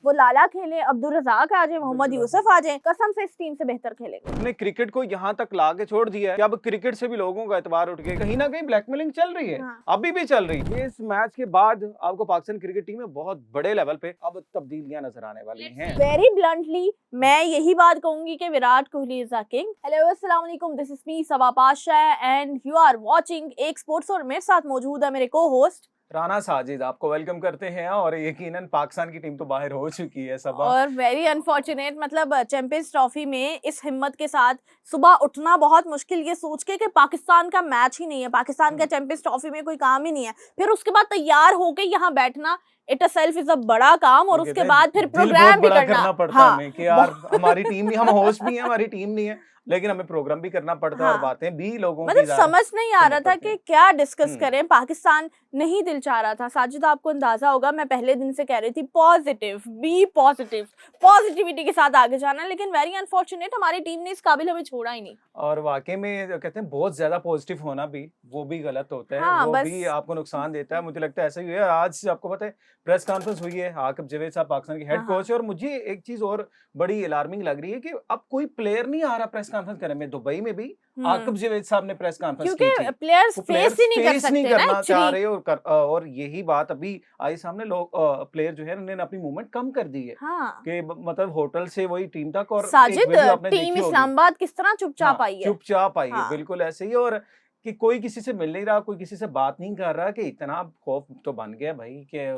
वो लाला खेले, अब्दुल रज़ाक आ जाए, मोहम्मद यूसुफ आ जाए, कसम से इस टीम से बेहतर खेलेंगे। हमने क्रिकेट को यहाँ तक ला के छोड़ दिया है कि अब क्रिकेट से भी लोगों का एतबार उठ गया, कहीं ना कहीं ब्लैकमेलिंग चल रही है। हाँ। अभी भी चल रही है। इस मैच के बाद आपको पाकिस्तान क्रिकेट टीम में बहुत बड़े लेवल पे अब तब्दीलियां नजर आने वाली हैं। वेरी ब्लंटली मैं यही बात कहूंगी कि Virat Kohli is the king. Hello अस्सलाम वालेकुम, this is me Saba Pasha and you are watching A sports और मेरे साथ मौजूद है मेरे को होस्ट राना साजिद। आपको वेलकम करते हैं और यकीनन पाकिस्तान की टीम तो बाहर हो चुकी है सबा। और वेरी अनफॉर्चुनेट, मतलब चैंपियंस ट्रॉफी में इस हिम्मत के साथ सुबह उठना बहुत मुश्किल, ये सोच के कि पाकिस्तान का मैच ही नहीं है, पाकिस्तान का चैंपियंस ट्रॉफी में कोई काम ही नहीं है, फिर उसके बाद तैयार होके यहाँ बैठना it a self is a बड़ा काम, और उसके बाद फिर प्रोग्राम भी करना पड़ता है हमें कि यार हमारी टीम नहीं, हम होस्ट भी हैं, हमारी टीम नहीं है, लेकिन हमें प्रोग्राम भी करना पड़ता है और बातें भी लोगों की मतलब समझ नहीं आ रहा था कि क्या डिस्कस करें। पाकिस्तान नहीं दिल चाह रहा था। साजिद, आपको अंदाजा होगा मैं पहले दिन से कह रही थी पॉजिटिव, बी पॉजिटिव, पॉजिटिविटी के साथ आगे जाना, लेकिन वेरी अनफॉर्चुनेट हमारी टीम ने इस काबिल हमें छोड़ा ही नहीं। और वाकई में कहते हैं बहुत ज्यादा पॉजिटिव होना भी वो भी गलत होता है। हाँ, वो भी आपको नुकसान देता है। मुझे लगता है ऐसा ही हुआ। आज आपको पता है प्रेस कॉन्फ्रेंस हुई है, आकिब जावेद साहब पाकिस्तान के हेड कोच है, और मुझे एक चीज और बड़ी अलार्मिंग लग रही है कि अब कोई प्लेयर नहीं आ रहा प्रेस कॉन्फ्रेंस करने में। दुबई में भी आकिब जावेद साहब ने प्रेस कॉन्फ्रेंस की थी, क्योंकि प्लेयर्स फेस ही नहीं कर सकते नहीं करना चाह रहे, और यही बात अभी आई सामने। लोग प्लेयर जो है उन्होंने अपनी मूवमेंट कम कर दी है कि मतलब होटल से वही टीम तक। और साजिद, टीम इस्लामाबाद किस तरह चुपचाप आई है, चुपचाप आई है, बिल्कुल ऐसे ही। और कि कोई किसी से मिल नहीं रहा, कोई किसी से बात नहीं कर रहा, कि इतना खौफ तो बन गया भाई कि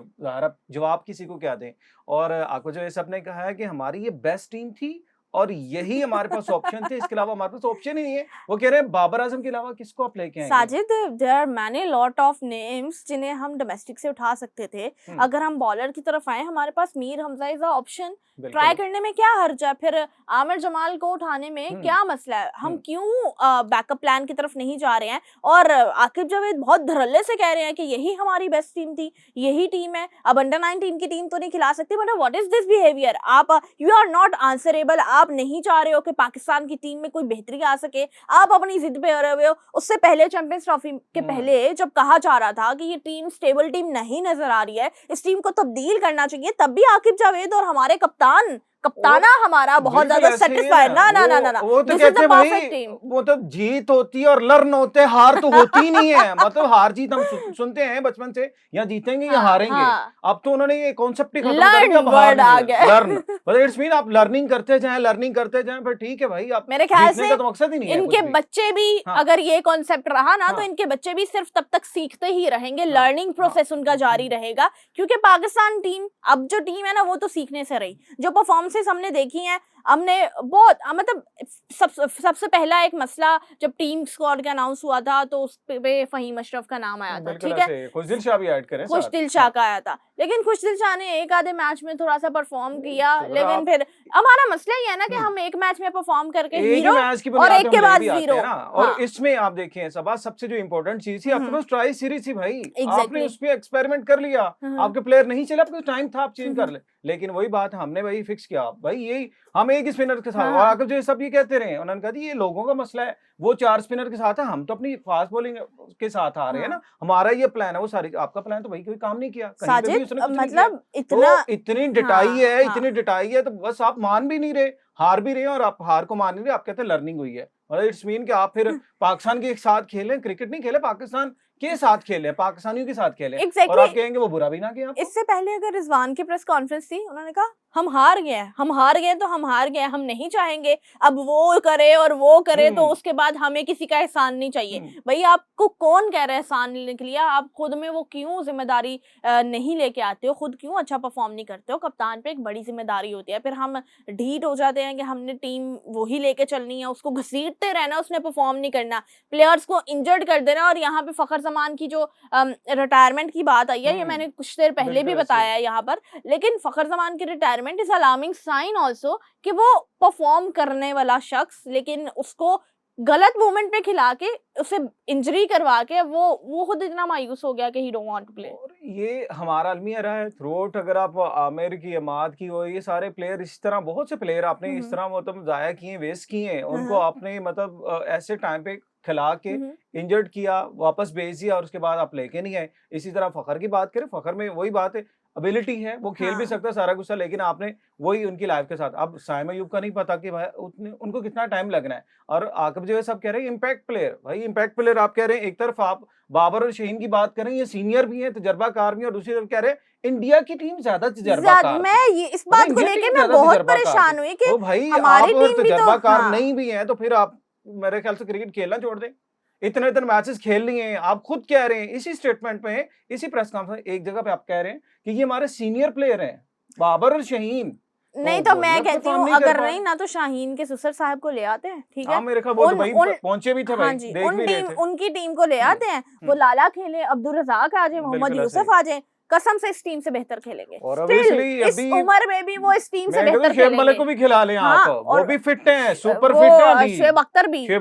जवाब किसी को क्या दें। और आपको जो सब ने कहा है कि हमारी ये बेस्ट टीम थी और यही हमारे पास ऑप्शन थे, इसके अलावा हमारे पास ऑप्शन ही नहीं है। वो कह रहे हैं बाबर आजम के अलावा किसको आप लेके आएंगे? Sajid, there are many lot of names जिन्हें हम डोमेस्टिक से उठा सकते थे। अगर हम बॉलर की तरफ आए, हमारे पास Mir Hamza is option, try करने में क्या हर्ज है, फिर आमिर जमाल को उठाने में क्या मसला है, हम क्यों बैकअप प्लान की तरफ नहीं जा रहे हैं? और आकिब जावेद बहुत धड़ल्ले से कह रहे हैं कि यही हमारी बेस्ट टीम थी, यही टीम है, अब अंडर 19 की टीम तो नहीं खिला सकती। मतलब व्हाट इज दिस बिहेवियर? आप यू आर नॉट आंसरेबल, आप नहीं चाह रहे हो कि पाकिस्तान की टीम में कोई बेहतरी आ सके, आप अपनी जिद पे अड़े हुए हो। उससे पहले चैंपियंस ट्रॉफी के पहले जब कहा जा रहा था कि ये टीम स्टेबल टीम नहीं नजर आ रही है, इस टीम को तब्दील करना चाहिए, तब भी आकिब जावेद और हमारे कप्ताना हमारा बहुत ज्यादा सेटिस्फाइड। ना ना ना ना, वो तो कहते हैं भाई वो तो जीत होती है और लर्न होते हैं, हार तो होती ही नहीं है। मतलब हार जीत हम सुनते हैं बचपन से, या जीतेंगे या हारेंगे। अब तो उन्होंने ये कॉन्सेप्ट ही खत्म कर दिया, वर्ड आ गया लर्न। मतलब इट्स मीन आप लर्निंग करते जाएं, फिर ठीक है भाई। आप मेरे ख्याल से तो मकसद ही नहीं है। इनके बच्चे भी अगर ये कॉन्सेप्ट रहा ना, तो इनके बच्चे भी सिर्फ तब तक सीखते ही रहेंगे, लर्निंग प्रोसेस उनका जारी रहेगा। क्योंकि पाकिस्तान टीम, अब जो टीम है ना, वो तो सीखने से रही। जो परफॉर्मेंसेस हमने देखी हैं, हमने बहुत मतलब सबसे पहला एक मसला जब टीम स्क्वाड का अनाउंस हुआ था तो उस पे फहीम अशरफ का नाम आया था, ठीक है, खुशदिल शाह भी ऐड करें, खुशदिल शाह का आया था, लेकिन खुशदिल शाह ने एक आधे मैच में थोड़ा सा परफॉर्म किया। लेकिन फिर हमारा मसला ही है ना कि हम एक मैच में परफॉर्म करके हीरो और एक के बाद जीरो। और इसमें आप देखें सबा, सबसे जो इम्पोर्टेंट चीज थी, आपके पास ट्राई सीरीज थी भाई, आपने उस पे एक्सपेरिमेंट कर लिया। आपके प्लेयर नहीं चले, आपके टाइम था, आप चेंज कर ले। लेकिन वही बात हमने वही फिक्स किया भाई, यही हम एक ही स्पिनर के साथ। और आगे जो सब ये कहते रहे, उन्होंने कहा ये लोगों का मसला है, वो 4 स्पिनर के साथ है, हम तो अपनी फास्ट बॉलिंग के साथ आ रहे हैं ना, हमारा ये प्लान है। वो सारी आपका प्लान तो भाई कोई काम नहीं किया, मतलब इतनी डिटाई है, इतनी डिटाई है, तो बस आप मान भी नहीं रहे, हार भी रहे हैं, और आप हार को मान नहीं रहे। आप कहते हैं लर्निंग हुई है। मतलब इट्स मीन कि आप फिर पाकिस्तान के साथ खेलें, क्रिकेट नहीं खेले, पाकिस्तान के साथ खेले, पाकिस्तानियों के साथ खेले। और आप कहेंगे वो बुरा भी ना किया। इससे पहले अगर रिजवान की प्रेस कॉन्फ्रेंस थी, उन्होंने कहा हम हार गए तो हम हार गए, हम नहीं चाहेंगे अब वो करे और वो करे, तो उसके बाद हमें किसी का एहसान नहीं चाहिए। भाई आपको कौन कह रहा है एहसान लेने के लिए? आप खुद में वो क्यों जिम्मेदारी नहीं लेके आते हो? खुद क्यों अच्छा परफॉर्म नहीं करते हो? कप्तान पे एक बड़ी जिम्मेदारी होती है। फिर हम ढीठ हो जाते हैं कि हमने टीम वही लेके चलनी है, उसको घसीटते रहना, उसने परफॉर्म नहीं करना, प्लेयर्स को इंजर्ड कर देना। और यहाँ पे फखर जमान की जो रिटायरमेंट की बात आई है, ये मैंने कुछ देर पहले भी बताया है यहाँ पर, लेकिन फखर जमान की retirement is alarming sign also कि वो परफॉर्म करने वाला शख्स, लेकिन उसको गलत मोमेंट पे खिला के उसे इंजरी करवा के वो खुद इतना मायूस हो गया कि he don't want to play. और ये हमारा अलमिया रहा है थ्रूआउट। अगर आप आमिर की, अमाद की, वो ये सारे प्लेयर इस तरह, बहुत से प्लेयर आपने इस तरह मतलब जाया किए, वेस्ट किए, उनको आपने मतलब ऐसे टाइम पे खिला के इंजर्ड किया, वापस भेज दिया, और उसके बाद आप लेके नहीं आए। इसी तरह फखर की बात करें, फखर में वही बात है, एबिलिटी है, वो खेल भी हाँ। सकता है सारा गुस्सा, लेकिन आपने वही उनकी लाइफ के साथ, अब साइम अयूब का नहीं पता कि भाई उनको कितना टाइम लगना है। और आकिब जो है सब कह रहे हैं इम्पैक्ट प्लेयर, भाई इम्पैक्ट प्लेयर आप कह रहे हैं, एक तरफ आप बाबर और शहीन की बात करें, ये सीनियर भी हैं, तजर्बाकार भी हैं, और दूसरी तरफ कह रहे हैं इंडिया की टीम ज्यादा तजर्बाकार मैं ये इस बात को लेके मैं बहुत परेशान हुई कि तो भाई हमारी आप टीम भी तो तजर्बाकार नहीं भी हैं, तो फिर आप मेरे ख्याल से क्रिकेट खेलना छोड़ दें। इतने इतने मैचेस खेल लिए हैं, आप खुद कह रहे हैं इसी स्टेटमेंट में, इसी प्रेस कॉन्फ्रेंस एक जगह पे आप कह रहे हैं कि ये हमारे सीनियर प्लेयर हैं बाबर और शहीन। नहीं तो मैं कहती हूँ अगर नहीं ना तो शाहीन के सुसर साहब को ले आते हैं, ठीक है, मेरे ख्याल वो दुबई पहुंचे भी थे भाई, हाँ जी, उनकी टीम को ले आते हैं, वो लाला खेले, अब्दुल रज़ाक आ जाए, मोहम्मद यूसुफ आ जाए, कसम से इस टीम से बेहतर खेलेंगे। और ऑब्वियसली इस उम्र में भी वो इस टीम से बेहतर खेलेंगे। मलिक को भी खिला लें आप, वो भी फिट हैं, सुपर फिट हैं अभी। शुएब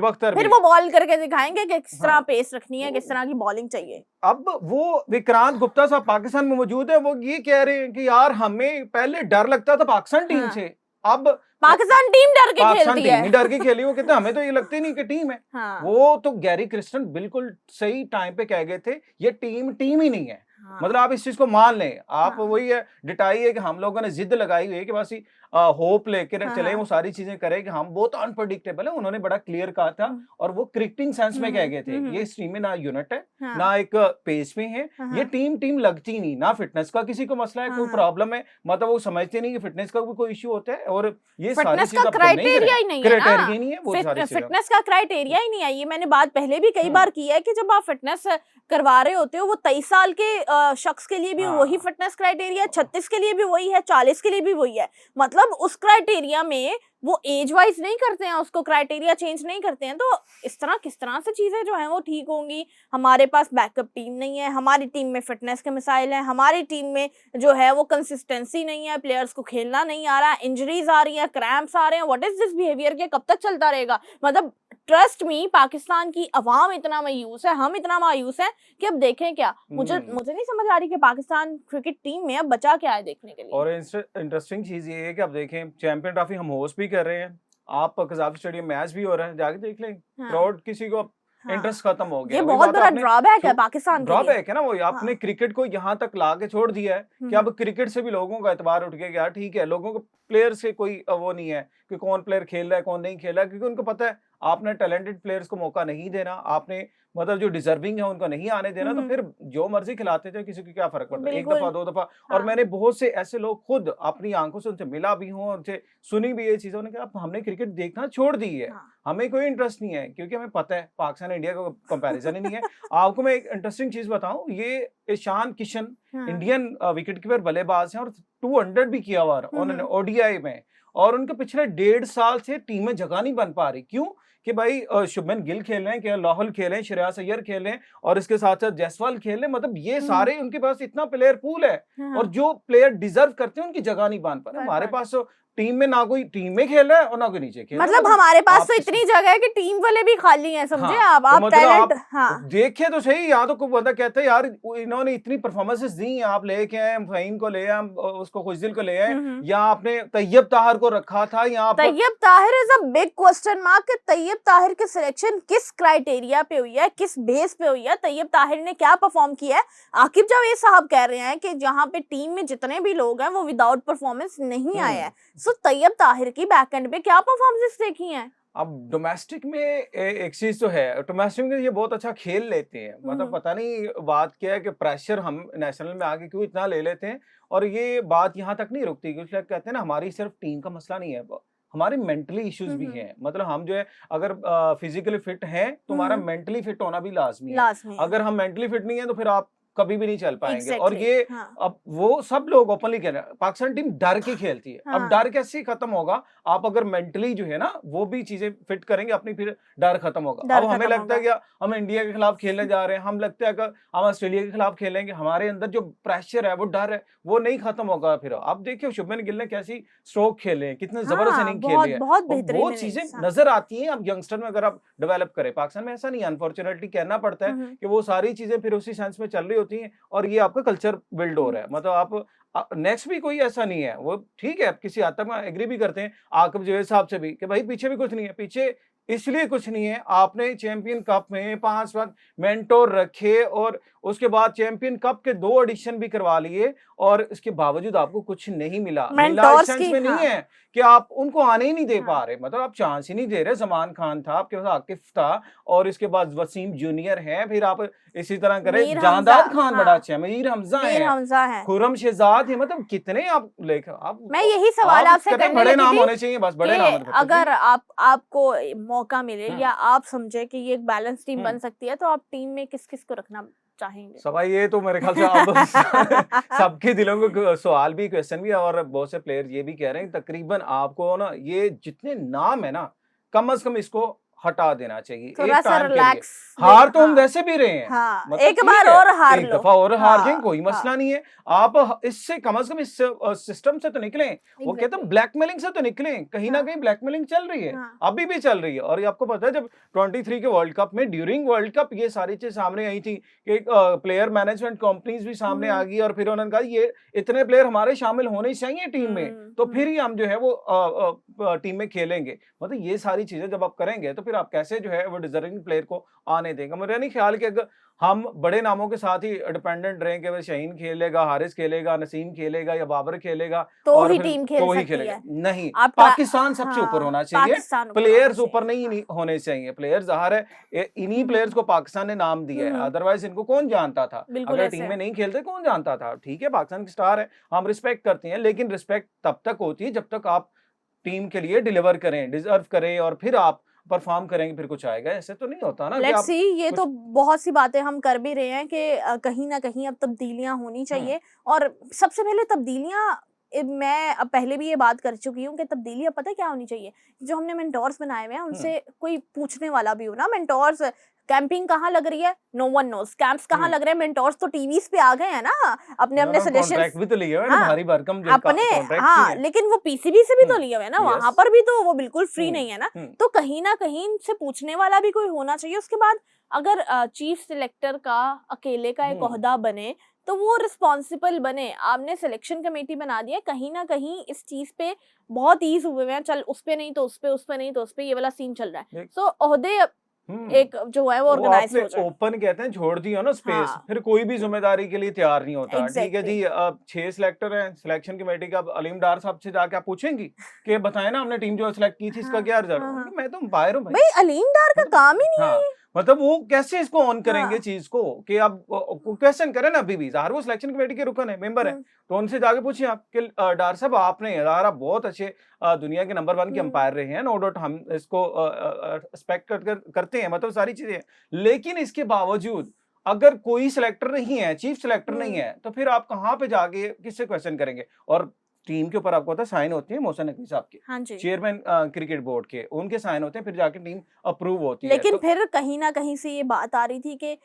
अख्तर फिर वो बॉल करके दिखाएंगे कि किस तरह पेस रखनी है, किस तरह की बॉलिंग चाहिए। अब वो विक्रांत गुप्ता साहब पाकिस्तान में मौजूद है, वो ये कह रहे हैं कि यार हमें पहले डर लगता था पाकिस्तान टीम से, अब पाकिस्तान टीम डर के खेलती है। डर के खेली, वो कहते हमें तो ये लगती नहीं कि टीम है। वो तो गैरी क्रिस्टन बिल्कुल सही टाइम पे कह गए थे, ये टीम ही नहीं है। मतलब आप इस चीज को मान लें, आप वही है डिटाई है कि हम लोगों ने जिद लगाई हुई है कि बस होप लेकर चले, वो सारी चीजें करें कि हम बहुत अनप्रडिक्टेबल है। उन्होंने बड़ा क्लियर कहा था, और वो क्रिकेटिंग सेंस में कह गए थे, ये इस टीम में ना यूनिट है ना एक पेस में है, ये टीम लगती नहीं, ना फिटनेस का किसी को मसला है, कोई प्रॉब्लम है, मतलब वो समझते नहीं कि फिटनेस का भी कोई इश्यू होता है, और ये सारी चीजें क्राइटेरिया ही नहीं है, फिटनेस का क्राइटेरिया ही नहीं है। ये मैंने बात पहले भी कई बार की है कि जब आप फिटनेस करवा रहे होते हो, वो 23 साल के शख्स के लिए भी वही फिटनेस क्राइटेरिया, 36 के लिए भी वही है, 40 के लिए भी वही है। मतलब उस क्राइटेरिया में वो एज वाइज नहीं करते हैं, उसको क्राइटेरिया चेंज नहीं करते हैं। तो इस तरह किस तरह से चीजें जो हैं वो ठीक होंगी? हमारे पास बैकअप टीम नहीं है, हमारी टीम में फिटनेस के मिसाइल हैं, हमारी टीम में जो है वो कंसिस्टेंसी नहीं है, प्लेयर्स को खेलना नहीं आ रहा, इंजरीज आ रही है, क्रैम्प्स आ रहे हैं। What is this behaviour? के कब तक चलता रहेगा? मतलब ट्रस्ट मी, पाकिस्तान की अवाम इतना मायूस है, हम इतना मायूस है कि अब देखें क्या। मुझे नहीं समझ आ रही कि पाकिस्तान क्रिकेट टीम में अब बचा क्या है देखने के लिए। और इंटरेस्टिंग चीज ये है कि अब देखें चैंपियन ट्रॉफी हम होस्ट भी कर रहे हैं, आप कज़ाफ़ स्टेडियम मैच भी हो रहा है, जाके देख लें, क्राउड किसी को इंटरेस्ट खत्म हो गया। ये बहुत बड़ा ड्रॉबैक है पाकिस्तान के लिए। ड्रॉबैक है ना, वो आपने क्रिकेट को यहाँ तक ला के छोड़ दिया है कि अब क्रिकेट से भी लोगों का एतबार उठ गया। यार ठीक है, लोगों को प्लेयर से कोई वो नहीं है कि कौन प्लेयर खेल रहा है कौन नहीं खेल रहा है, क्योंकि उनको पता है आपने टैलेंटेड प्लेयर्स को मौका नहीं देना, आपने मतलब जो डिजर्विंग है उनको नहीं आने देना, तो फिर जो मर्जी खिलाते थे, किसी को क्या फर्क पड़ता है, एक दफा दो दफा। और मैंने बहुत से ऐसे लोग खुद अपनी आंखों से उनसे मिला भी हूँ, उनसे सुनी भी ये चीजें, उन्होंने कहा हमने क्रिकेट देखना छोड़ दी है, हमें कोई इंटरेस्ट नहीं है, क्योंकि हमें पता है पाकिस्तान इंडिया का कंपैरिजन ही नहीं है। आपको मैं एक इंटरेस्टिंग चीज बताऊं, ये Ishan Kishan Indian wicket keeper बल्लेबाज हैं और 200 भी किया हुआ उन्होंने ओडीआई में, और उनके पिछले 1.5 साल से टीम में जगह नहीं बन पा रही। क्यों? कि भाई शुभमन गिल खेल रहे हैं, केएल राहुल खेल रहे हैं, श्रेयस अय्यर खेल रहे हैं, और इसके साथ साथ जायसवाल खेल रहे हैं, मतलब ये सारे उनके पास इतना प्लेयर पूल है, और जो प्लेयर डिजर्व करते हैं उनकी जगह नहीं बन पा रहे। हमारे पास टीम में ना कोई टीम में खेल रहा है और ना कोई नीचे खेल रहा है। मतलब हमारे पास तो इतनी जगह है कि टीम वाले भी खाली हैं, समझे आप? तो टैलेंट देखिए तो सही, यहाँ तो कोई बंदा कहता है यार इन्होंने इतनी परफॉर्मेंसेस दी, आप लेके आए फहीम को, ले आए उसको, खुशदिल को ले आए, या आपने तैयब ताहिर को रखा था। यहाँ Tayyab Tahir is a big question mark कि तैयब ताहिर की सिलेक्शन किस क्राइटेरिया पे हुई है, किस बेस पे हुई है, तैयब ताहिर ने क्या परफॉर्म किया है? आकिब जावेद साहब कह रहे हैं कि जहाँ पे टीम में जितने भी लोग हैं वो विदाउट परफॉर्मेंस नहीं आए हैं। सो तैयब ताहिर की बैक एंड पे क्या परफॉर्मेंस देखी हैं? अब डोमेस्टिक में एक चीज तो है, डोमेस्टिक में ये बहुत अच्छा खेल लेते हैं, मतलब पता नहीं बात क्या है कि प्रेशर हम नेशनल में आगे क्यों इतना ले लेते हैं, और ये बात यहाँ तक नहीं रुकती, क्योंकि कहते हैं ना हमारी सिर्फ टीम का मसला नहीं है, हमारे मेंटली इश्यूज भी हैं। मतलब हम जो है अगर फिजिकली फिट हैं तो हमारा मेंटली फिट होना भी लाजमी है। अगर हम मेंटली फिट नहीं है तो फिर आप कभी भी नहीं चल पाएंगे। और ये अब वो सब लोग ओपनली कह रहे हैं पाकिस्तान टीम डर के खेलती है। अब डर कैसे खत्म होगा? आप अगर मेंटली जो है ना वो भी चीजें फिट करेंगे अपनी, फिर डर खत्म होगा। अब हमें लगता है कि हम इंडिया के खिलाफ खेलने जा रहे हैं, हम लगता है कि हम ऑस्ट्रेलिया के खिलाफ खेलेंगे, हमारे अंदर जो प्रेशर है वो डर है वो नहीं खत्म होगा। फिर अब देखिए शुभमन गिल ने कैसी स्ट्रोक खेले, कितने जबरदस्त इनिंग खेले हैं, वो चीजें नजर आती हैं। अब यंगस्टर में अगर आप डेवलप करें, पाकिस्तान में ऐसा नहीं, अनफॉर्चुनेटली कहना पड़ता है कि वो सारी चीजें फिर उसी सेंस में चल रही होती हैं और ये आपका कल्चर बिल्ड हो रहा है। मतलब आप नेक्स्ट भी कोई ऐसा नहीं है, वो ठीक है आप किसी हद तक एग्री भी करते हैं आकिब जावेद साहब से भी कि भाई पीछे भी कुछ नहीं है, पीछे इसलिए कुछ नहीं है आपने चैंपियन कप में 5 बार मेंटोर रखे और उसके बाद चैंपियन कप के 2 एडिशन भी करवा लिए और इसके बावजूद आपको कुछ नहीं मिला। मिला इस सेंस में नहीं है कि आप उनको आने ही नहीं दे पा रहे, मतलब आप चांस ही नहीं दे रहे। जमान खान था आपके पास, आकिफ था, और इसके बाद वसीम जूनियर है, फिर आप इसी तरह करें, जांदाद खान बड़ा अच्छा है, मीर हमजा है, खुरम शहजाद है, मतलब कितने आप लेकर आप, मैं यही सवाल आपसे करने बड़े लगी नाम थी होने चाहिए, बस बड़े नाम। अगर आपको मौका मिले या आप समझे कि ये एक बैलेंस टीम बन सकती है, तो आप टीम में किस किस को रखना चाहेंगे? सवाल ये तो मेरे ख्याल से अब सबके दिलों को सवाल भी, क्वेश्चन भी, और बहुत से प्लेयर ये भी कह रहे हैं तकरीबन आपको ना ये जितने नाम है ना, कम से कम इसको हटा देना चाहिए एक टाइम के लिए। हार तो हम वैसे भी रहे हैं, मतलब एक बार और हार लो, एक दफा और हार जाए, कोई मसला नहीं है। आप इससे कम से कम इस सिस्टम से तो निकलें। वो कहते हैं ब्लैकमेलिंग से तो निकलें, कहीं ना कहीं ब्लैकमेलिंग चल रही है, अभी भी चल रही है। और आपको पता है जब 23 के वर्ल्ड कप में, ड्यूरिंग वर्ल्ड कप ये सारी चीज सामने आई थी कि प्लेयर मैनेजमेंट कंपनीज भी सामने आ गई, और फिर उन्होंने कहा ये इतने प्लेयर हमारे शामिल होने चाहिए टीम में, तो फिर ही हम जो है वो टीम में खेलेंगे। मतलब ये सारी चीजें जब आप करेंगे तो फिर आप कैसे जो है वो डिजर्विंग प्लेयर को आने देंगे। मेरा नहीं ख्याल कि अगर हम बड़े नामों के साथ ही डिपेंडेंट रहें कि शाहीन खेलेगा, हारिस खेलेगा, नसीम खेलेगा या बाबर खेलेगा तो ही टीम खेलेगा, नहीं, पाकिस्तान सबसे ऊपर होना चाहिए, प्लेयर्स ऊपर नहीं होने चाहिए। प्लेयर्स ज़ाहिर है इन्हीं प्लेयर्स को पाकिस्तान ने नाम दिया है, अदरवाइज इनको कौन जानता था? अगर टीम में नहीं खेलते कौन जानता था? ठीक है, पाकिस्तान की स्टार है, हम रिस्पेक्ट करते हैं, लेकिन रिस्पेक्ट तब तक होती है जब तक आप टीम के लिए डिलीवर करें, डिजर्व करें, और फिर आप परफॉर्म करेंगे फिर कुछ आएगा। ऐसे तो नहीं होता ना। लेट्स सी, ये तो बहुत सी बातें हम कर भी रहे हैं कि कहीं ना कहीं अब तब्दीलियां होनी चाहिए, और सबसे पहले तब्दीलियां, मैं अब पहले भी ये बात कर चुकी हूँ कि तब्दीलियां पता है क्या होनी चाहिए, जो हमने मेंटोर्स बनाए हुए हैं उनसे कोई पूछने वाला भी हो ना। मेंटोर्स, कैंपिंग कहाँ लग रही है, नो वन नोस, कैंप्स कहाँ लग रहे हैं, मेंटोर्स तो टीवीज पे आ गए हैं ना, अपने अपने सजेशंस भी तो लिए हुए हैं, भारी भरकम जो अपने, लेकिन वो पीसीबी से भी तो लिए हुए हैं ना, वहां पर भी तो वो बिल्कुल फ्री नहीं है ना। तो कहीं ना कहीं इनसे पूछने वाला भी कोई होना चाहिए। उसके बाद अगर चीफ सिलेक्टर का अकेले का एक ओहदा बने तो वो रिस्पॉन्सिबल बने। आपने सिलेक्शन कमेटी बना दिया, कहीं ना कहीं इस चीज पे बहुत ईज हुए हैं, चल उस पे नहीं तो उस पे, उस पे नहीं तो उस पे, ये वाला सीन चल रहा है। सो ओहदे एक जो है वो ऑर्गेनाइज हो जाए। ओपन कहते हैं, छोड़ दिया ना स्पेस, फिर कोई भी जिम्मेदारी के लिए तैयार नहीं होता। ठीक है जी, अब 6 सिलेक्टर हैं सिलेक्शन कमेटी का, अलीम डार साहब से जाके आप पूछेंगी कि बताएं ना हमने टीम जो सिलेक्ट की थी इसका क्या रिजल्ट? मैं तो बाहर हूं भाई, अलीम डार का काम ही नहीं है। मतलब वो कैसे इसको ऑन करेंगे चीज को कि आप क्वेश्चन करें ना। अभी भी ज़ाहिर वो सिलेक्शन कमेटी के रुकन है, मेंबर है, तो उनसे जाके पूछिए आप कि डार साहब आपने आप बहुत अच्छे दुनिया के नंबर 1 के अंपायर रहे हैं, नो डाउट हम इसको रिस्पेक्ट करते हैं, मतलब सारी चीजें, लेकिन इसके बावजूद अगर कोई सिलेक्टर नहीं है, चीफ सिलेक्टर नहीं है, तो फिर आप कहाँ पे जाके किससे क्वेश्चन करेंगे? और टीम के ऊपर आपको पता है साइन होती है मोहसिन नकवी साहब के, चेयरमैन क्रिकेट बोर्ड के, उनके साइन होते हैं, फिर जाके टीम अप्रूव होती है। लेकिन फिर कहीं ना कहीं से ये बात आ रही थी कि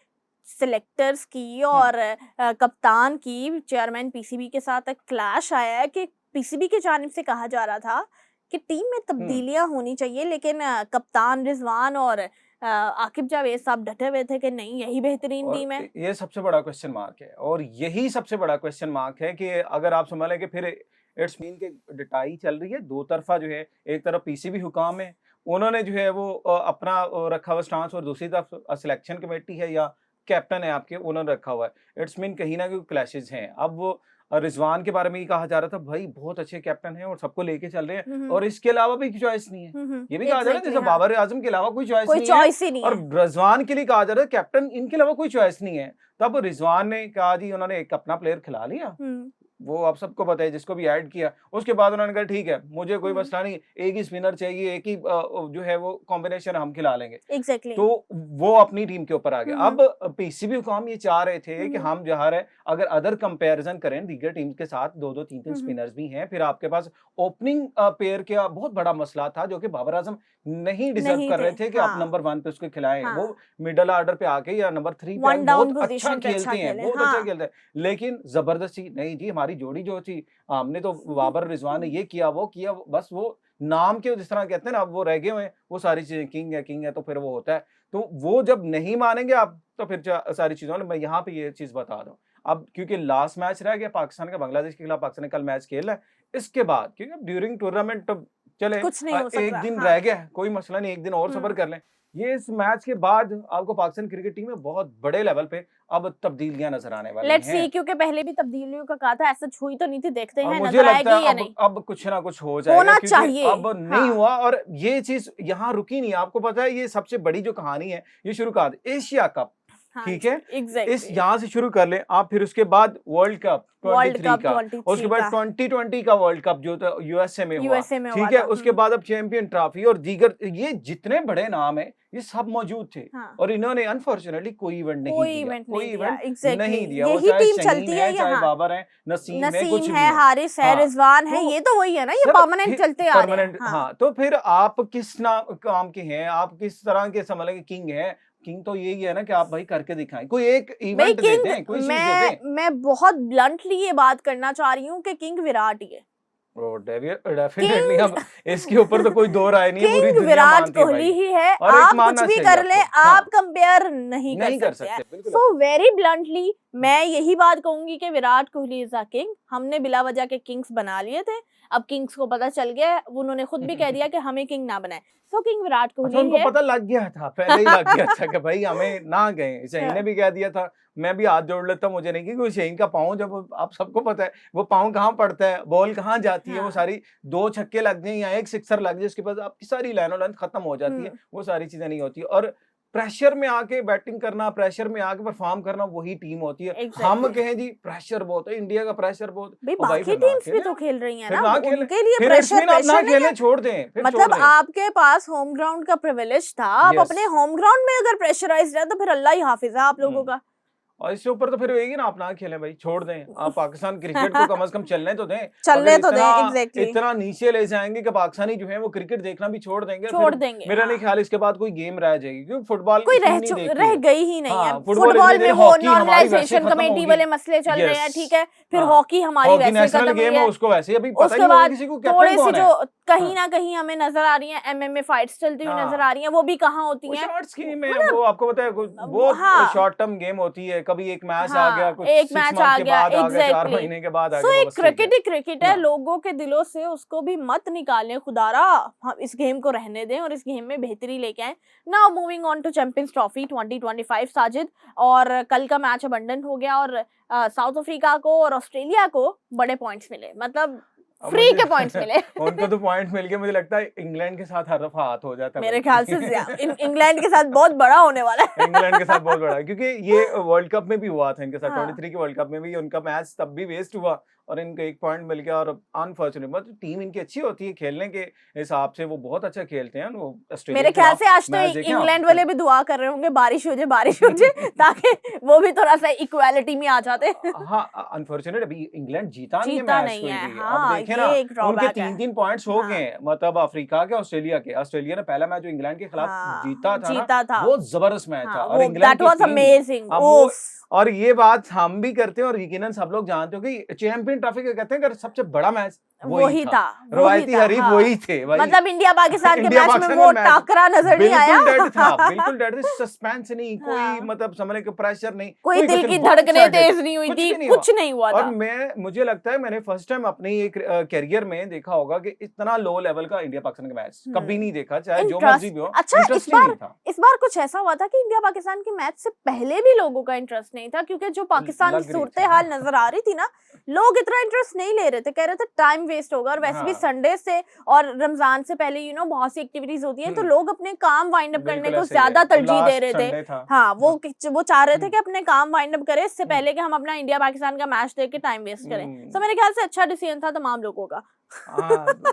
सिलेक्टर्स की और कप्तान की, चेयरमैन पीसीबी के साथ एक क्लैश आया है कि पीसीबी की जानिब से कहा जा रहा था कि टीम में तब्दीलियां होनी चाहिए, लेकिन कप्तान रिजवान और आकिब जावेद साहब डटे हुए थे कि नहीं यही बेहतरीन टीम है। ये सबसे बड़ा क्वेश्चन मार्क है, और यही सबसे बड़ा क्वेश्चन मार्क है कि अगर आप समझ लें कि फिर इट्स मीन के डिटाई चल रही है दो तरफा, जो है एक तरफ पीसीबी हुकाम है, उन्होंने जो है वो अपना रखा हुआ स्टांस, और दूसरी तरफ सिलेक्शन कमेटी है या कैप्टन है आपके, उन्होंने रखा हुआ है। इट्स मीन कहीं ना कहीं क्लैशेस हैं। अब वो रिजवान के बारे में ही कहा जा रहा था, भाई बहुत अच्छे कैप्टन हैं और सबको लेके चल रहे हैं, और इसके अलावा भी चॉइस नहीं है। ये भी कहा जा रहा है जैसे बाबर आजम के अलावा कोई चॉइस नहीं है, और रिजवान के लिए कहा जा रहा है कैप्टन इनके अलावा कोई चॉइस नहीं है। तब रिजवान ने कहा जी, उन्होंने एक अपना प्लेयर खिला लिया, वो आप सबको पता है, जिसको भी ऐड किया, उसके बाद उन्होंने कहा ठीक है मुझे कोई मसला नहीं, एक ही स्पिनर चाहिए, एक ही जो है वो कॉम्बिनेशन हम खिला लेंगे। तो वो अपनी टीम के ऊपर आ गया। अब पीसीबी हुकाम ये चाह रहे थे कि हम जहाँ है, अगर अदर कंपैरिजन करें दीगर टीम के साथ, 2-2 3-3 स्पिनर्स भी हैं, फिर आपके पास ओपनिंग पेयर का बहुत बड़ा मसला था जो कि बाबर आजम नहीं डिजर्व कर रहे थे कि आप नंबर 1 पे उसको खिलाएं। वो मिडिल ऑर्डर पे आके या नंबर 3 पे बहुत अच्छा खेलते हैं, बहुत अच्छा खेलते हैं, लेकिन जबरदस्ती नहीं जी। हमारी जोड़ी जो थी, हमने तो बाबर रिजवान ने ये किया वो किया, बस वो नाम के जिस तरह कहते हैं ना, अब वो रह गए हुए, वो सारी चीजें किंग है तो फिर वो होता है। तो वो जब नहीं मानेंगे आप, तो फिर सारी चीजों में मैं यहाँ पे ये चीज बता दूं, अब क्योंकि लास्ट मैच रह गया पाकिस्तान का बांग्लादेश के खिलाफ, पाकिस्तान ने कल मैच खेला है, इसके बाद क्योंकि ड्यूरिंग टूर्नामेंट चले एक दिन रह गया, कोई मसला नहीं, एक दिन और सब्र कर लें, ये इस मैच के बाद आपको पाकिस्तान क्रिकेट टीम में बहुत बड़े लेवल पे अब तब्दीलियां नजर आने वाली लेट्स हैं। सी, क्योंकि पहले भी तब्दीलियों का कहा था, ऐसा हुई तो नहीं थी, देखते हैं मुझे नजर लगता आएगी या है नहीं। अब कुछ ना कुछ हो जाएगा, होना क्योंकि चाहिए। अब नहीं हुआ, और ये चीज यहाँ रुकी नहीं। आपको पता है ये सबसे बड़ी जो कहानी है, ये शुरू कहा एशिया कप, ठीक है, इस यहाँ से शुरू कर ले आप, फिर उसके बाद वर्ल्ड कप 23 का, उसके बाद 2020 का वर्ल्ड कप जो था यूएसए में हुआ, ठीक है, उसके बाद अब चैंपियन ट्रॉफी और दीगर ये जितने बड़े नाम है ये सब मौजूद थे। और इन्होंने अनफॉर्चुनेटली कोई इवेंट नहीं दिया। यही टीम चलती है, चाहे बाबर है, नसीम है, कुछ है, हारिस है, रिजवान है, ये तो वही है ना, ये परमानेंट चलते आ रहे हैं। हाँ, तो फिर आप किस नाम काम के हैं, आप किस तरह के समझ लें किंग है। किंग तो यही है ना कि आप भाई करके दिखाएं, कोई एक इवेंट दे दें, कोई चीज दे दें। मैं बहुत ब्लंटली ये बात करना चाह रही हूँ कि किंग विराट ही है। डेफिनेटली हम इसके ऊपर तो कोई दो राय नहीं है, पूरी दुनिया विराट कोहली ही है। आप कुछ भी कर ले, आप कंपेयर नहीं कर सकते। सो वेरी ब्लंटली मैं यही बात कहूंगी कि Virat Kohli is a king. हमने बिला वजह के किंग्स बना लिए थे, अब किंग्स को पता चल गया, उन्होंने खुद भी कह दिया कि हमें किंग ना बनाए। सो किंग विराट कोहली उनको पता लग गया था, पहले ही लग गया था कि भाई हमें ना गए। शहीन ने भी कह दिया था, मैं भी हाथ जोड़ लेता, मुझे नहीं, क्योंकि शहीन का पाँव, जब आप सबको पता है वो पाँव कहाँ पड़ता है, बॉल कहाँ जाती है, वो सारी 2 छक्के लग जाए या 1 सिक्सर लग जाए, उसके बाद आपकी सारी लाइनों खत्म हो जाती है। वो सारी चीजें नहीं होती, और प्रेशर में आके बैटिंग करना, प्रेशर में आके परफॉर्म करना, वही टीम होती है। हम कहें जी प्रेशर बहुत है, इंडिया का प्रेशर बहुत, बाकी टीम्स भी तो खेल रही हैं ना, उनके लिए प्रेशर ना खेले, छोड़ दें। मतलब आपके पास होम ग्राउंड का प्रिविलेज था, आप अपने होम ग्राउंड में अगर प्रेशराइज्ड है तो फिर अल्लाह ही हाफिज है आप लोगों का। और इससे ऊपर तो फिर होगी ना, आप ना खेलें भाई, छोड़ दें। आप पाकिस्तान क्रिकेट को कम से कम चलने तो दें। एग्जैक्टली। इतना नीचे ले जाएंगे कि पाकिस्तानी जो है वो क्रिकेट देखना भी छोड़ देंगे। मेरा नहीं ख्याल इसके बाद कोई गेम रह जाएगी, क्योंकि फुटबॉल कोई रह गई ही नहीं है। फुटबॉल में वो नॉर्मलाइजेशन कमेटी वाले मसले चल रहे हैं, ठीक है, फिर हॉकी हमारी वैसे खत्म गेम है, उसको वैसे अभी पता ही नहीं किसी को थोड़े से जो कहीं ना कहीं हमें नजर आ रही है, एमएमए फाइट्स चलती हुई नजर आ रही है, वो भी कहाँ होती हैं? शॉर्ट्स की में वो आपको पता है वो शॉर्ट टर्म गेम होती है, कभी एक मैच आ गया, कुछ एक मैच आ गया, 4 महीने के बाद आ गया। सो एक क्रिकेट ही क्रिकेट है, लोगों के दिलों से उसको भी मत निकालें खुदारा। हम इस गेम को रहने दें और इस गेम में बेहतरी लेके आए। Now moving on to champions trophy 2025 Sajid, और कल का मैच अबंडन हो गया और साउथ अफ्रीका को और ऑस्ट्रेलिया को बड़े पॉइंट्स मिले, मतलब फ्री के पॉइंट्स मिले। उनको तो पॉइंट मिल गए, मुझे लगता है इंग्लैंड के साथ हर दफा हाथ हो जाता है मेरे ख्याल से इंग्लैंड के साथ बहुत बड़ा होने वाला है। इंग्लैंड के साथ बहुत बड़ा, क्योंकि ये वर्ल्ड कप में भी हुआ था इनके साथ। 23 के वर्ल्ड कप में भी उनका मैच तब भी वेस्ट हुआ और इनको 1 पॉइंट मिल गया। और अनफॉर्चुनेट, मतलब टीम इनकी अच्छी होती है खेलने के हिसाब से, वो बहुत अच्छा खेलते हैं वो। मेरे ख्याल से आज तो इंग्लैंड वाले भी दुआ कर रहे होंगे बारिश हो जाए ताकि वो भी थोड़ा सा इक्वालिटी में आ जाते। हाँ, अनफॉर्चुनेट अभी इंग्लैंड जीता नहीं है। अब देखें ना, उनके 3-3 पॉइंट्स हो गए, मतलब अफ्रीका के, ऑस्ट्रेलिया के। ऑस्ट्रेलिया ने पहला मैच जो इंग्लैंड के खिलाफ जीता था, वो जबरदस्त मैच था। और इंग्लैंड और ये बात हम भी करते हैं और यकीनन सब लोग जानते हो कि चैंपियन ट्रॉफी का कहते हैं अगर सबसे बड़ा मैच वही था, रवायती हरीफ वही थे भाई। मतलब इंडिया पाकिस्तान के मैच में वो टाकरा नजर नहीं आया। बिल्कुल डेड था, सस्पेंस नहीं, कोई मतलब समझने का प्रेशर नहीं, कोई दिल की धड़कनें तेज नहीं हुई थी, कुछ नहीं हुआ था। और मुझे लगता है मैंने फर्स्ट टाइम अपने एक कैरियर में देखा होगा कि इतना लो लेवल का इंडिया पाकिस्तान का मैच कभी नहीं देखा, चाहे जो मर्जी भी हो। अच्छा, इस बार कुछ ऐसा हुआ था कि इंडिया पाकिस्तान के मैच से पहले भी लोगों का इंटरेस्ट नहीं था, क्योंकि जो पाकिस्तान की सूरत हाल नजर आ रही थी ना, लोग इतना इंटरेस्ट नहीं ले रहे थे, कह रहे थे टाइम वेस्ट होगा। और वैसे भी संडे से और रमजान से पहले बहुत सी एक्टिविटीज होती हैं, तो लोग अपने काम वाइंड अप करने को ज्यादा तरजीह दे रहे थे। हाँ, वो चाह रहे थे कि अपने काम वाइंड अप करें इससे पहले कि हम अपना इंडिया पाकिस्तान का मैच देख के टाइम वेस्ट करें। तो मेरे ख्याल से अच्छा डिसीजन था तमाम लोगों का।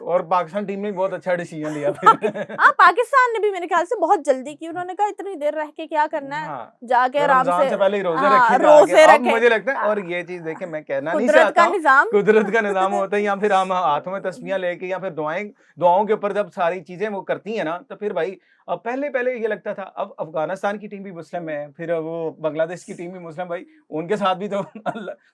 और पाकिस्तान टीम ने बहुत अच्छा डिसीजन लिया फिर। पाकिस्तान ने भी मेरे ख्याल से बहुत जल्दी की। उन्होंने कहा इतनी देर रह के क्या करना है, जाके आराम से पहले ही रोजे रखे। मुझे लगता है, और ये चीज देखे मैं कहना नहीं चाहता, कुदरत का निजाम होता है, या फिर हम हाथों में तस्बीहां लेके या फिर दुआओं के ऊपर जब सारी चीजें वो करती है ना, तो फिर भाई अब पहले ये लगता था। अब अफगानिस्तान की टीम भी मुस्लिम है, फिर वो बांग्लादेश की टीम भी मुस्लिम, भाई उनके साथ भी तो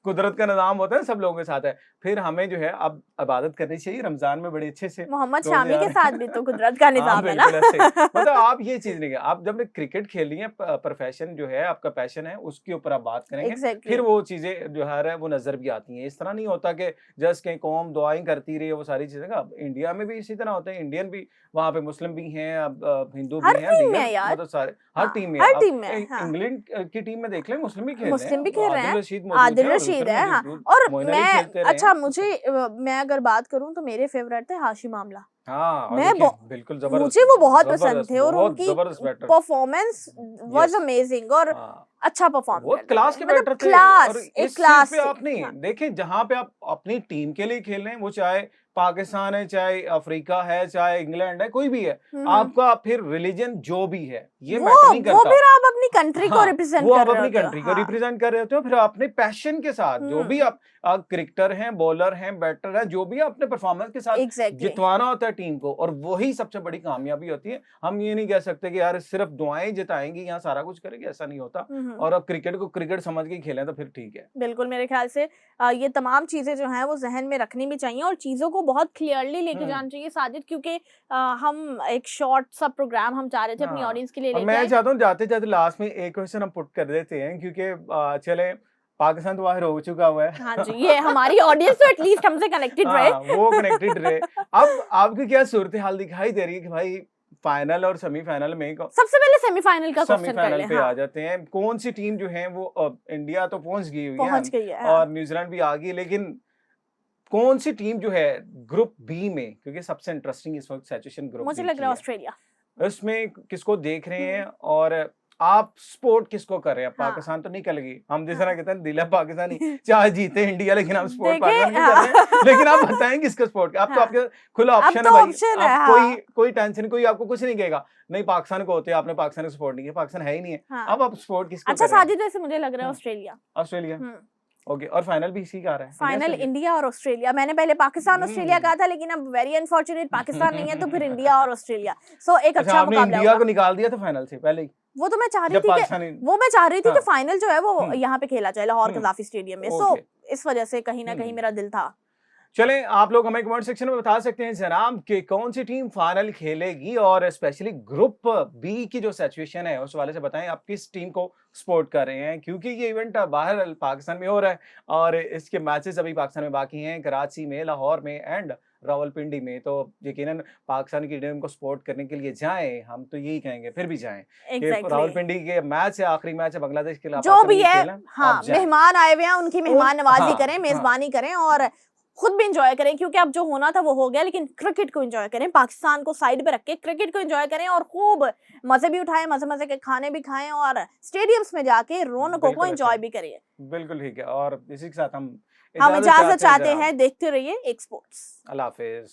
कुदरत का निजाम होता है, सब लोगों के साथ है। फिर हमें जो है अब इबादत करने आनी चाहिए रमजान में बड़े अच्छे से। मोहम्मद तो शामी के यार साथ भी तो कुदरत का हाँ निजाम है ना। बिल्कुल ऐसे मतलब आप ये चीज नहीं, आप जब क्रिकेट खेलनी है, प्रोफेशन जो है आपका पैशन है, उसके ऊपर आप बात करेंगे, एग्जैक्टली फिर वो चीजें जो है वो नजर भी आती हैं। इस तरह नहीं होता कि जस्ट कहीं कौम दुआएं करती रही है, वो सारी चीजें का इंडिया में भी इसी तरह होते हैं, इंडियन भी वहाँ पे मुस्लिम भी हैं, अब हिंदू हर भी हैं, टीम में है दीगर यार। मतलब सारे हर हाँ, टीम में। हर अब टीम में है, हाँ। इंग्लैंड की टीम में देख लें, मुस्लिम भी खेल रहे मुस्लिम भी हैं, खेल रहे हैं, आदिल रशीद मौजूद आदिल हैं, और रशीद उधर है, हाँ। मौजूद और मोइन अली मैं खेलते रहे अच्छा हैं। मुझे मैं अगर बात करूं तो मेरे फेवरेट थे हाशिम आमला। हाँ, और मैं देखिए बिल्कुल जबरदस्त, मुझे वो बहुत पसंद जबरदस्त, थे और बहुत उनकी जबरदस्त batter. Performance was yes amazing और हाँ, अच्छा परफॉर्म बहुत करते क्लास थे, के मतलब बैटर थे। और क्लास, एक इस चीज क्लास पे थी। आप नहीं हाँ। देखिए, जहां पे आप अपनी टीम के लिए खेल रहे हैं, वो चाहे पाकिस्तान है, चाहे अफ्रीका है, चाहे इंग्लैंड है, कोई भी है, आपका फिर रिलीजन जो भी है ये मैटर नहीं वो करता। फिर आप अपनी कंट्री को हाँ, रिप्रेजेंट वो कर आप रहे अपनी होते हो। कंट्री को हाँ। रिप्रेजेंट कर रहे होते हो, फिर अपने पैशन के साथ जो भी आप क्रिकेटर हैं, बॉलर हैं, बैटर हैं, जो भी है, अपने परफॉर्मेंस के साथ एग्जैक्टली जितवाना होता है टीम को, और वही सबसे बड़ी कामयाबी होती है। हम ये नहीं कह सकते कि यार सिर्फ दुआएं जिताएंगी, यहाँ सारा कुछ करेंगे, ऐसा नहीं होता। और अब क्रिकेट को क्रिकेट समझ के खेलें तो फिर ठीक है। बिल्कुल, मेरे ख्याल से ये तमाम चीजें जो हैं वो जहन में रखनी भी चाहिए और चीजों को बहुत क्लियरली लेके जाना चाहिए साजिद, क्योंकि हम एक शॉर्ट सा प्रोग्राम हम चाह रहे थे अपनी हाँ, ऑडियंस के लिए और लेके मैं आए। चाहता हूँ जाते जाते लास्ट में एक क्वेश्चन हम पुट कर देते हैं, क्योंकि चले पाकिस्तान तो बाहर हो चुका हुआ है। हाँ जी, ये हमारी ऑडियंस तो एटलीस्ट हमसे कनेक्टेड रहे। हाँ, वो कनेक्टेड रहे। अब आपकी क्या सूरत हाल दिखाई दे रही है कि भाई फाइनल और सेमीफाइनल में सबसे पहले सेमीफाइनल का क्वेश्चन कर सेमीफाइनल ले। पे हाँ, आ जाते हैं। कौन सी टीम जो है वो इंडिया तो पहुंच गई हुई पहुंच है गई है। हाँ। और न्यूजीलैंड भी आ गई, लेकिन कौन सी टीम जो है ग्रुप बी में, क्योंकि सबसे इंटरेस्टिंग इस वक्त सिचुएशन ग्रुप मुझे बी लग की रहा है है, ऑस्ट्रेलिया। उसमें किसको देख रहे हैं और आप सपोर्ट किसको कर रहे हैं? हाँ। पाकिस्तान तो नहीं कर लगी, हम जिस तरह हाँ। कहते हैं दिल है पाकिस्तानी, चाहे जीते इंडिया, लेकिन हम सपोर्ट देखिए, पाकिस्तान को कर रहे हैं। लेकिन आप बताएं किसका सपोर्ट? अब तो हाँ। आपके खुला अब ऑप्शन तो है भाई, ऑप्शन है। आप हाँ। कोई टेंशन, कोई आपको कुछ नहीं कहेगा, नहीं पाकिस्तान को होते आपने पाकिस्तान को सपोर्ट नहीं किया, पाकिस्तान है ही नहीं है। हाँ। अब आप सपोर्ट किसको अच्छा कर रहे हैं? साजिद, वैसे मुझे लग रहा है ऑस्ट्रेलिया। Australia, okay. और फाइनल भी इसी का आ रहा है, फाइनल इंडिया और ऑस्ट्रेलिया। मैंने पहले पाकिस्तान ऑस्ट्रेलिया कहा था, लेकिन अब वेरी अनफॉर्चुनेट पाकिस्तान नहीं है, तो फिर इंडिया और ऑस्ट्रेलिया। सो एक अच्छा आपने मुकाबला इंडिया होगा। को निकाल दिया था फाइनल से पहले ही, वो तो मैं चाह रही जब थी कि पाकिस्तानी मैं चाह रही थी कि हाँ। फाइनल जो है वो यहाँ पे खेला जाए, लाहौर कज़ाफ़ी स्टेडियम में। So okay. इस वजह से कहीं ना कहीं मेरा दिल था। चलें, आप लोग हमें कमेंट सेक्शन में बता सकते हैं जनाब कि कौन सी टीम फाइनल खेलेगी, और स्पेशली ग्रुप बी की जो सिचुएशन है उस वाले से बताएं आप किस टीम को सपोर्ट कर रहे हैं, क्योंकि ये इवेंट बाहर पाकिस्तान में हो रहा है और इसके मैचेस अभी पाकिस्तान में बाकी हैं, कराची में, लाहौर में एंड रावलपिंडी में। तो यकीनन पाकिस्तान की टीम को सपोर्ट करने के लिए जाएं, हम तो यही कहेंगे, फिर भी जाएं। Exactly. रावलपिंडी के मैच है, आखिरी मैच है बांग्लादेश के खिलाफ, जो भी है, खेलना, हाँ, आप जाएं। मेहमान आए हुए हैं, उनकी मेहमान नवाजी हाँ, करें, मेजबानी करें और खुद भी इंजॉय करें, क्योंकि अब जो होना था वो हो गया, लेकिन क्रिकेट को एंजॉय करें, पाकिस्तान को साइड पे रख के क्रिकेट को एंजॉय करें और खूब मजे भी उठाएं, मजे मजे के खाने भी खाएं और स्टेडियम्स में जाके रौनकों को एंजॉय भी करिए। बिल्कुल ठीक है, और इसी के साथ हम इजाजत चाहते हैं। देखते रहिए एक स्पोर्ट्स। अल्लाह हाफिज।